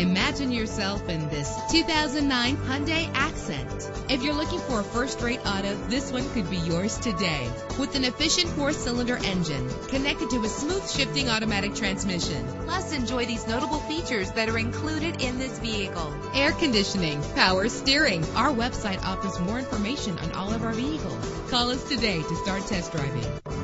Imagine yourself in this 2009 Hyundai Accent. If you're looking for a first-rate auto, this one could be yours today. With an efficient 4-cylinder engine connected to a smooth shifting automatic transmission. Plus, enjoy these notable features that are included in this vehicle: air conditioning, power steering. Our website offers more information on all of our vehicles. Call us today to start test driving.